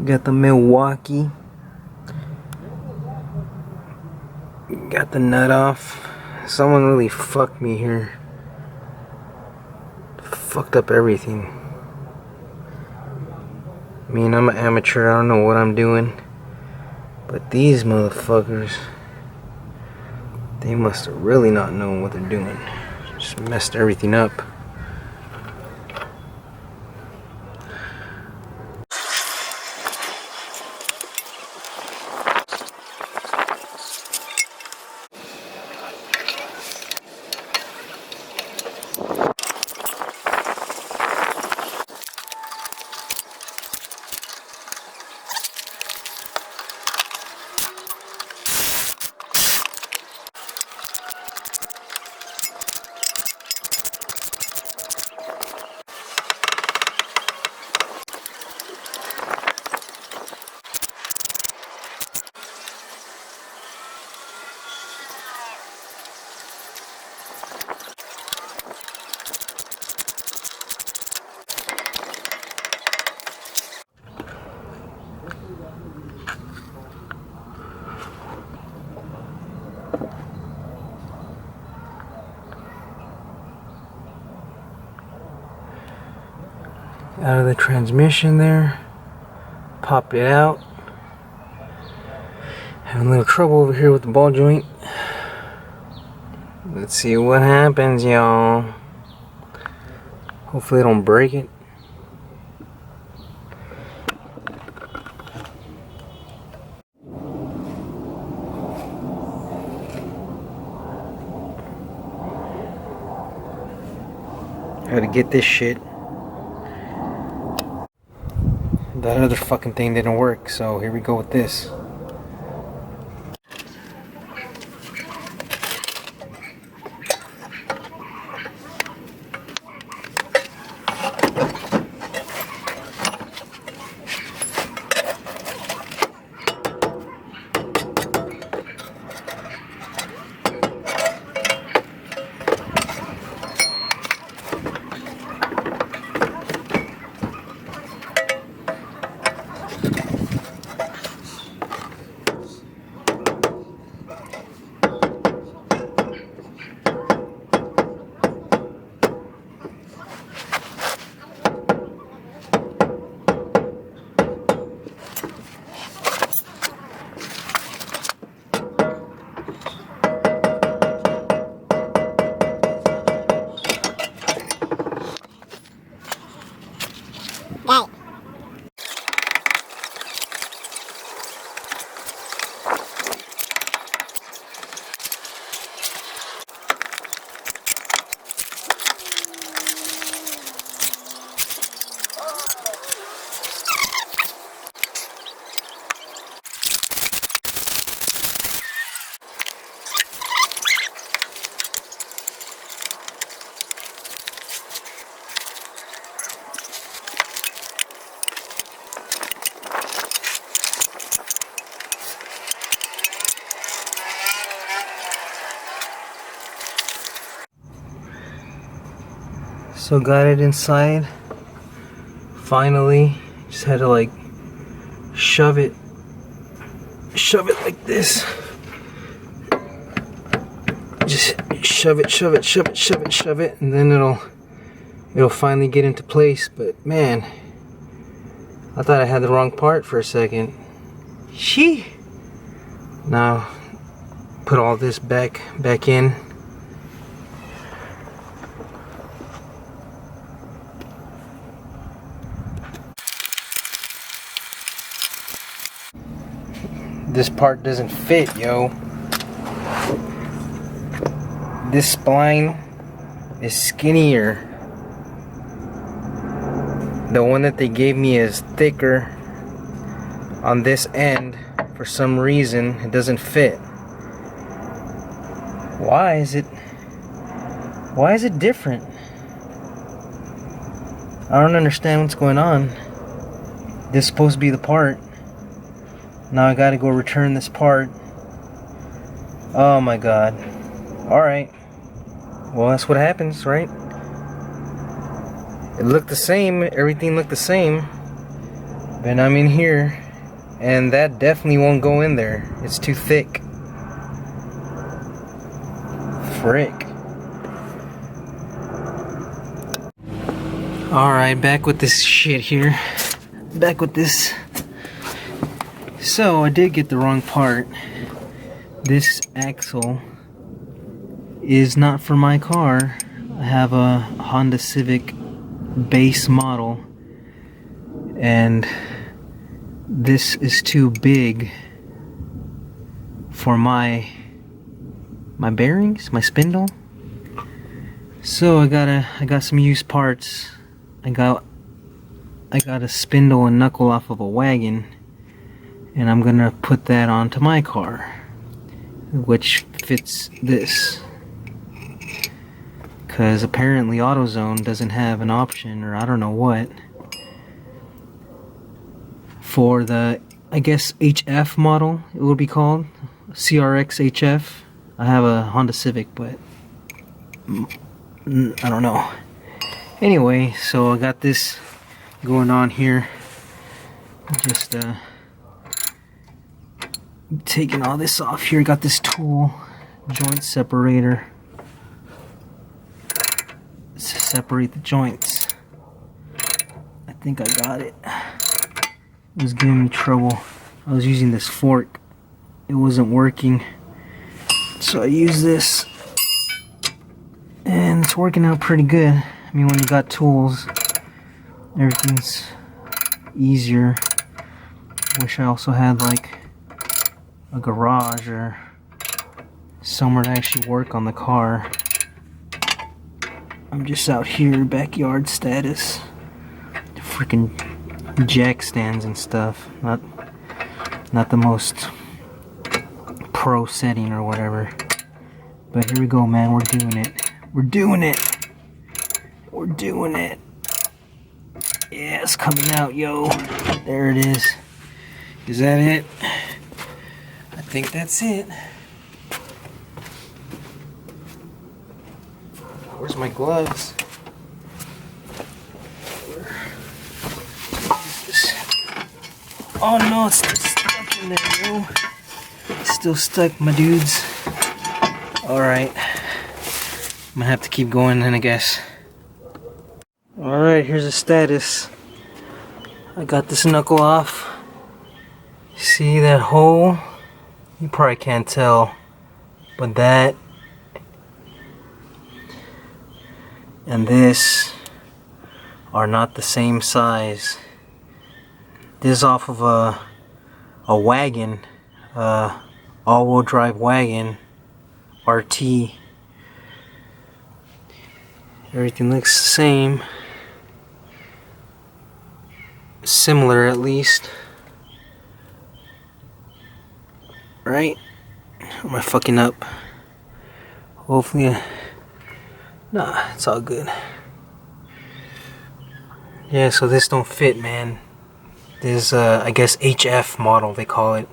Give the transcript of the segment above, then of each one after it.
Got the Milwaukee. Got the nut off. Someone really fucked me here. Fucked up everything. I mean, I'm an amateur. I don't know what I'm doing. But these motherfuckers, they must have really not known what they're doing. Just messed everything up. Out of the transmission there. Pop it out. Having a little trouble over here with the ball joint. Let's see what happens, y'all. Hopefully I don't break it. I gotta get this shit. That other fucking thing didn't work, so here we go with this. So got it inside. Finally, just had to like shove it like this. Just shove it, and then it'll finally get into place. But man, I thought I had the wrong part for a second. Shee. Now put all this back in. This part doesn't fit, yo. This spline is skinnier. The one that they gave me is thicker on this end. For some reason, it doesn't fit. Why is it different? I don't understand what's going on. This is supposed to be the part. Now I gotta go return this part. Oh my god. Alright. Well, that's what happens, right? It looked the same. Everything looked the same. And I'm in here, and that definitely won't go in there. It's too thick. Frick. Alright, back with this shit here. Back with this. So, I did get the wrong part. This axle is not for my car. I have a Honda Civic base model, and this is too big for my bearings, my spindle. So I got some used parts. I got a spindle and knuckle off of a wagon, and I'm gonna put that onto my car, which fits this. Because apparently AutoZone doesn't have an option, or I don't know what, for the, I guess, HF model, it would be called. CRX HF. I have a Honda Civic, but I don't know. Anyway, so I got this going on here. Just taking all this off here. Got this tool, joint separator, to separate the joints. I think I got it. It was giving me trouble. I was using this fork. It wasn't working. So I used this, and it's working out pretty good. I mean, when you got tools, everything's easier. Wish I also had like a garage or somewhere to actually work on the car. I'm just out here, backyard status. Freaking jack stands and stuff. Not the most pro setting or whatever. But here we go, man. We're doing it. We're doing it. We're doing it. Yeah, it's coming out, yo. There it is. Is that it? I think that's it. Where's my gloves? Oh no, it's still stuck in there, yo. It's still stuck, my dudes. Alright. I'm gonna have to keep going then, I guess. Alright, here's the status. I got this knuckle off. See that hole? You probably can't tell, but that and this are not the same size. This is off of a wagon, all-wheel drive wagon, RT. Everything looks the same, similar at least, right? Am I fucking up? Hopefully, nah, it's all good. Yeah, so this don't fit, man. This I guess HF model they call it,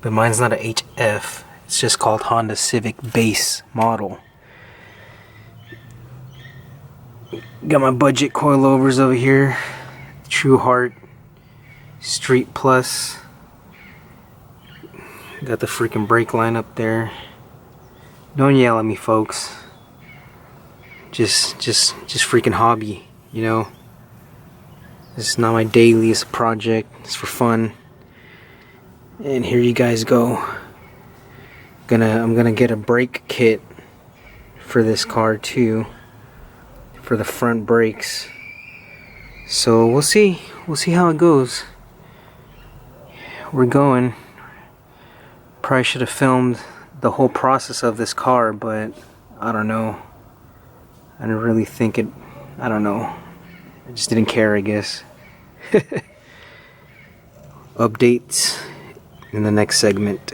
but mine's not a HF. It's just called Honda Civic base model. Got my budget coilovers over here. True Heart Street Plus. Got the freaking brake line up there. Don't yell at me, folks. Just freaking hobby, you know. This is not my daily, it's a project, it's for fun. And here you guys go. I'm gonna get a brake kit for this car too, for the front brakes. So we'll see how it goes. We're going. Probably should have filmed the whole process of this car, but I don't know. I didn't really think it, I don't know. I just didn't care, I guess. Updates in the next segment.